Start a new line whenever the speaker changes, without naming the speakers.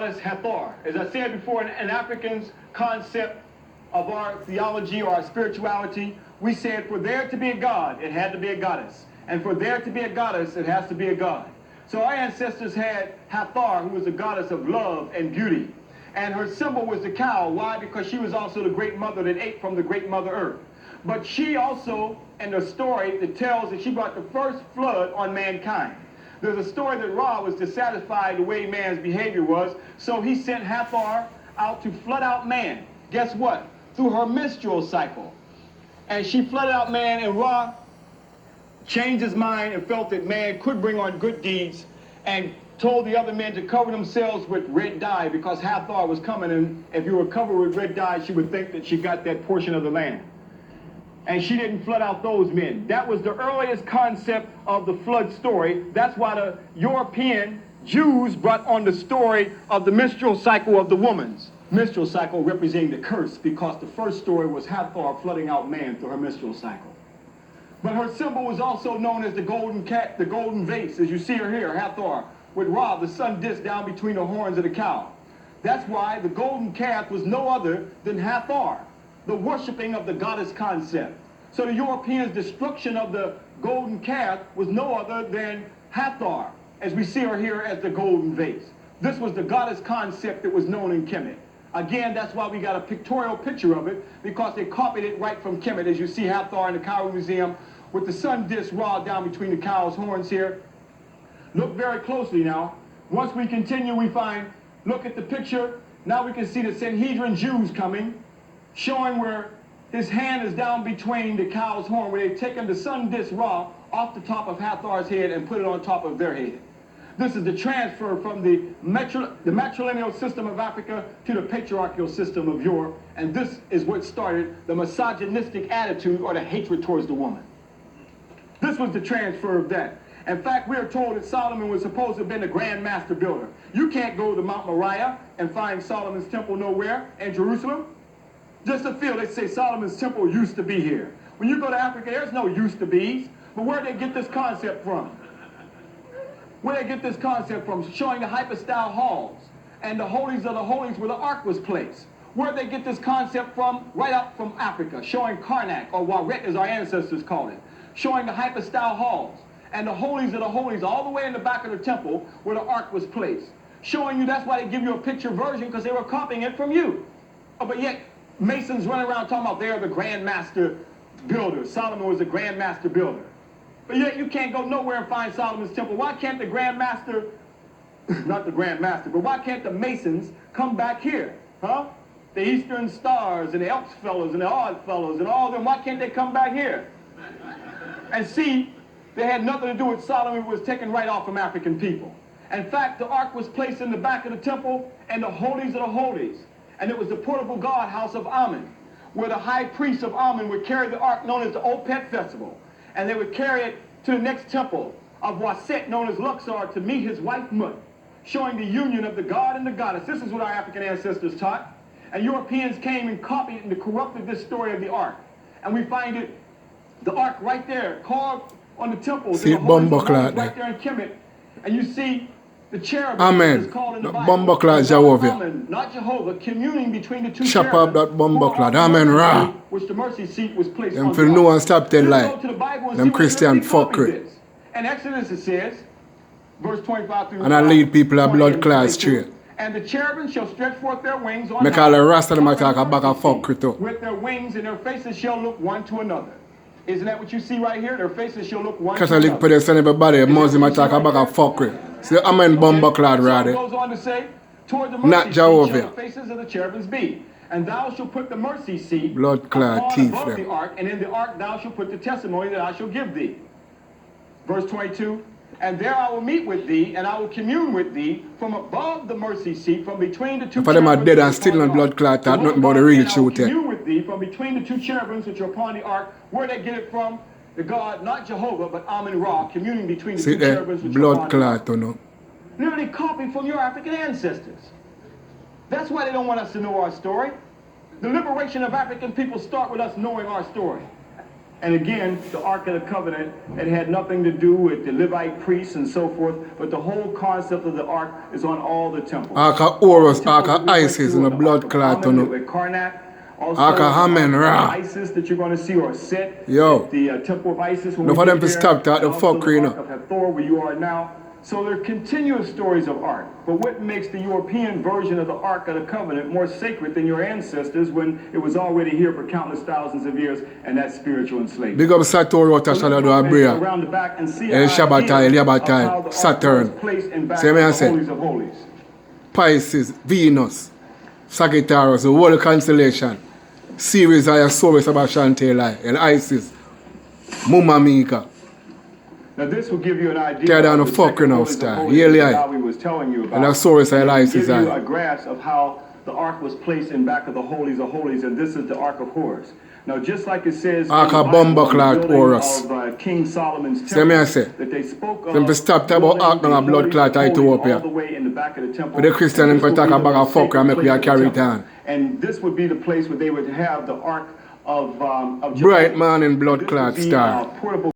goddess Hathor. As I said before, in Africans' concept of our theology or our spirituality, we said for there to be a god, it had to be a goddess. And for there to be a goddess, it has to be a god. So our ancestors had Hathor, who was the goddess of love and beauty. And her symbol was the cow. Why? Because she was also the great mother that ate from the great Mother Earth. But she also, in the story, that tells that she brought the first flood on mankind. There's a story that Ra was dissatisfied the way man's behavior was, so he sent Hathor out to flood out man. Guess what? Through her menstrual cycle. And she flooded out man, and Ra changed his mind and felt that man could bring on good deeds, and told the other men to cover themselves with red dye because Hathor was coming, and if you were covered with red dye, she would think that she got that portion of the land. And she didn't flood out those men. That was the earliest concept of the flood story. That's why the European Jews brought on the story of the menstrual cycle of the woman's. Menstrual cycle representing the curse, because the first story was Hathor flooding out man through her menstrual cycle. But her symbol was also known as the golden cat, the golden vase, as you see her here, Hathor, with Ra, the sun disk down between the horns of the cow. That's why the golden calf was no other than Hathor, the worshiping of the goddess concept. So the Europeans' destruction of the golden calf was no other than Hathor, as we see her here as the golden vase. This was the goddess concept that was known in Kemet. Again, that's why we got a pictorial picture of it, because they copied it right from Kemet, as you see Hathor in the Cairo Museum with the sun disk Ra down between the cow's horns here. Look very closely now. Once we continue, we find, look at the picture. Now we can see the Sanhedrin Jews coming, showing where his hand is down between the cow's horn, where they've taken the sun disk Ra off the top of Hathor's head and put it on top of their head. This is the transfer from the matrilineal system of Africa to the patriarchal system of Europe, and this is what started the misogynistic attitude or the hatred towards the woman. This was the transfer of that. In fact, we are told that Solomon was supposed to have been the grand master builder. You can't go to Mount Moriah and find Solomon's temple nowhere in Jerusalem. Just a feel, they say Solomon's temple used to be here. When you go to Africa, there's no used to be's. But where did they get this concept from? Where did they get this concept from? Showing the hypostyle halls and the holies of the holies where the ark was placed. Where did they get this concept from? Right up from Africa, showing Karnak, or Waret as our ancestors called it. Showing the hypostyle halls and the holies of the holies all the way in the back of the temple where the ark was placed. Showing you, that's why they give you a picture version, because they were copying it from you. But yet, Masons run around talking about they're the grand master builder. Solomon was the grand master builder. But yet you can't go nowhere and find Solomon's temple. Why can't the grand master, not the grand master, but why can't the Masons come back here? Huh? The Eastern Stars and the Elks fellows and the Odd fellows and all of them, why can't they come back here? And see, they had nothing to do with Solomon. It was taken right off from African people. In fact, the ark was placed in the back of the temple and the holies of the holies. And it was the portable god house of Amun, where the high priest of Amun would carry the ark known as the Opet Festival. And they would carry it to the next temple of Waset, known as Luxor, to meet his wife Mut, showing the union of the god and the goddess. This is what our African ancestors taught. And Europeans came and copied and corrupted this story of the ark. And we find it, the ark right there, carved on the temples.
See it bumbuckler
right there in Kemet. And you see the cherubim.
Amen.
Is called in the Bible.
Bumbuckler Jehovah.
Amen, not Jehovah, communing between the two
Chop
cherubim.
up that bumbuckler. Amen. Ra.
Which the mercy seat was placed
Them
on
feel
top.
no one stop ten
Let's
like.
go to the Bible and
Them
see what
Christian
it really copied
fuckery.
this. In Exodus it says, verse 25 through
And I lead people a
20
blood
and
class
22,
straight.
And the cherubim shall stretch forth their wings on
Make
high,
all the rest of them
covering
attack a bag of
the mercy
fuckery
seat.
too.
With their wings and their faces shall look one to another. Isn't that what you see right here? Their faces shall look one to
Catholic
another.
put send everybody, Muslim attack a bag of fuckery. See, Amen bumbuckler
So it
rather.
goes on to say, toward the
Not
mercy seat
Jehovah.
shall the faces of the cherubims be. And thou shalt put the mercy seat
Blood clot
upon
teeth
above
them.
the ark, and in the ark thou shalt put the testimony that I shall give thee. Verse 22, and there I will meet with thee, and I will commune with thee from above the mercy seat, from between the two
For them are
cherubims
dead
which
and still
upon
on
the
blood
ark.
clot,
So
that nothing
what
about the real
and I will
truth.
commune with thee from between the two cherubims which are upon the ark. Where they get it from? The God, not Jehovah, but Amun Ra, communing between the
See
two
there,
cherubims which are upon
blood
the ark.
clot, you know.
Literally copied from your African ancestors. That's why they don't want us to know our story. The liberation of African people start with us knowing our story. And again, the Ark of the Covenant, it had nothing to do with the Levite priests and so forth, but the whole concept of the Ark is on all the temples.
Ark of Horus, Ark of Isis, and the blood clot on it. Ark of Haman, Ra.
Isis that you're going to see, or Set,
Yo.
the temple of Isis.
No for them to stop that, the fuckery, you know.
Ark of Haftar, where you are now. So there are continuous stories of Ark. But what makes the European version of the Ark of the Covenant more sacred than your ancestors when it was already here for countless thousands of years, and that's spiritual enslavement?
Big up Sator, what I shall do a bria.
Around the back and see
El Shabbatai, El Yabatai, Saturn. See me I say? Pisces, Venus, Sagittarius, the whole constellation. Series I saw about Shantae, and Isis, Mumma Mika.
Now this will give you an idea.
Tear down
of
the
the
fucker now,
second
star.
holy
Yearly
that
eye.
Yahweh was telling you about.
And I saw it, I like
give
his
you
eye.
a grasp of how the ark was placed in back of the holies of holies, and this is the Ark of Horus. Now, just like it says
Ark
in the
of
Bible,
Bomba
on the
Clot
building
Horus.
of King Solomon's
See me I
temple,
say?
that they spoke of
Them to stop talk about Ark now,
building
blood
the
clot
holies
Ethiopia.
all the way in the back of the temple.
For the Christian,
And
them
this
can
would
talk
be the
about a
most
fucker
sacred
and make we
place
a
of the
carry it
temple.
on.
And this would be the place where they would have the Ark of
Bright man in blood
This
clot
would be,
star.
portable